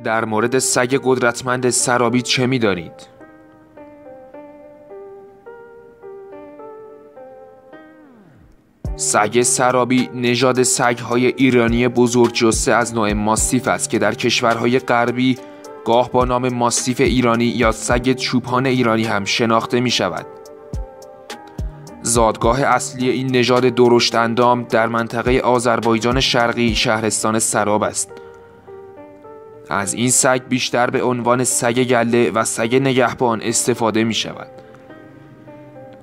در مورد سگ قدرتمند سرابی چه می‌دانید؟ سگ سرابی نژاد سگ‌های ایرانی بزرگجثه از نوع ماستیف است که در کشورهای غربی گاه با نام ماستیف ایرانی یا سگ چوپان ایرانی هم شناخته می‌شود. زادگاه اصلی این نژاد درشت اندام در منطقه آذربایجان شرقی شهرستان سراب است. از این سگ بیشتر به عنوان سگ گله و سگ نگهبان استفاده می شود.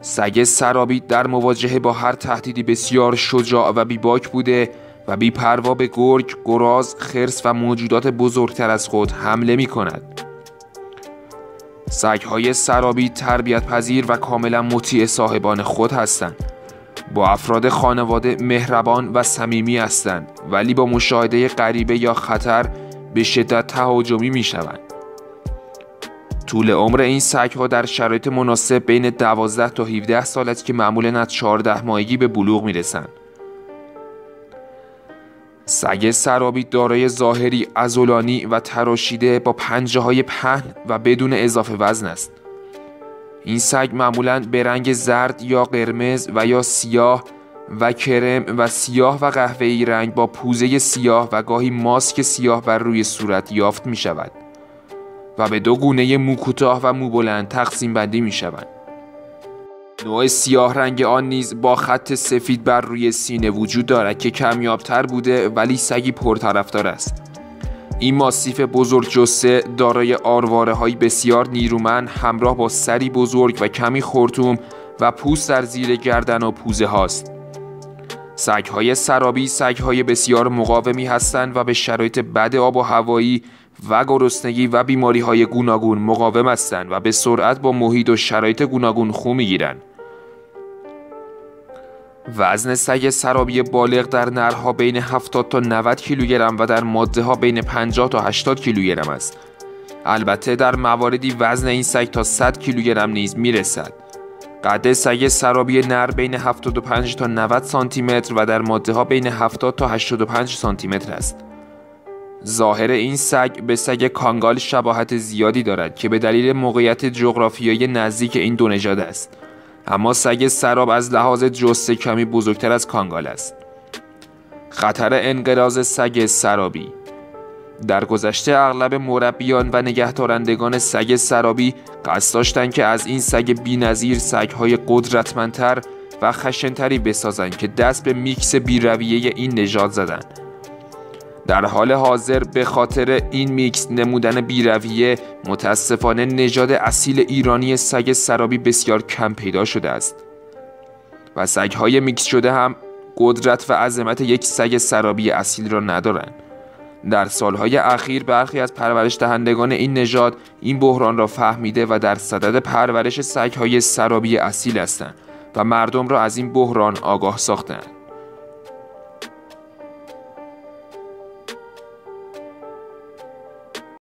سگ سرابی در مواجهه با هر تهدیدی بسیار شجاع و بیباک بوده و بی‌پروا به گرگ، گراز، خرس و موجودات بزرگتر از خود حمله می کند. سگ‌های سرابی تربیت پذیر و کاملا مطیع صاحبان خود هستند. با افراد خانواده مهربان و صمیمی هستند، ولی با مشاهده غریبه یا خطر به شدت تهاجمی می شوند. طول عمر این سگ‌ها در شرایط مناسب بین 12 تا 17 سال است که معمولاً از 14 ماهگی به بلوغ می رسند. سگ سرابی دارای ظاهری عضلانی و تراشیده با پنجه‌های پهن و بدون اضافه وزن است. این سگ معمولاً به رنگ زرد یا قرمز و یا سیاه و کرم و سیاه و قهوه‌ای رنگ با پوزه سیاه و گاهی ماسک سیاه بر روی صورت یافت می شود و به دو گونه مو کوتاه و مو بلند تقسیم بندی می شوند. نوع سیاه رنگ آن نیز با خط سفید بر روی سینه وجود دارد که کمیابتر بوده ولی سگی پرطرفدار است. این ماستیف بزرگجثه دارای آرواره‌های بسیار نیرومند همراه با سری بزرگ و کمی خرطوم و پوست در زیر گردن و پوزه هاست. سگ‌های سرابی سگ‌های بسیار مقاومی هستند و به شرایط بد آب و هوایی و گرسنگی و بیماری‌های گوناگون مقاوم هستند و به سرعت با محیط و شرایط گوناگون خو می‌گیرند. وزن سگ سرابی بالغ در نرها بین 70 تا 90 کیلوگرم و در ماده‌ها بین 50 تا 80 کیلوگرم است. البته در مواردی وزن این سگ تا 100 کیلوگرم نیز می‌رسد. قد سگ سرابی نر بین 75 تا 90 سانتی متر و در ماده‌ها بین 70 تا 85 سانتی متر است. ظاهر این سگ به سگ کانگال شباهت زیادی دارد که به دلیل موقعیت جغرافیایی نزدیک این دو نژاد است. اما سگ سراب از لحاظ جثه کمی بزرگتر از کانگال است. خطر انقراض سگ سرابی. در گذشته اغلب مربیان و نگهدارندگان سگ سرابی قصد داشتند که از این سگ بی‌نظیر سگ‌های قدرتمندتر و خشن‌تری بسازند که دست به میکس بی‌رویه این نژاد زدند. در حال حاضر به خاطر این میکس نمودن بی‌رویه متاسفانه نژاد اصیل ایرانی سگ سرابی بسیار کم پیدا شده است و سگ‌های میکس شده هم قدرت و عظمت یک سگ سرابی اصیل را ندارند. در سالهای اخیر برخی از پرورش دهندگان این نژاد این بحران را فهمیده و در صدد پرورش سگ‌های سرابی اصیل هستند و مردم را از این بحران آگاه ساختند.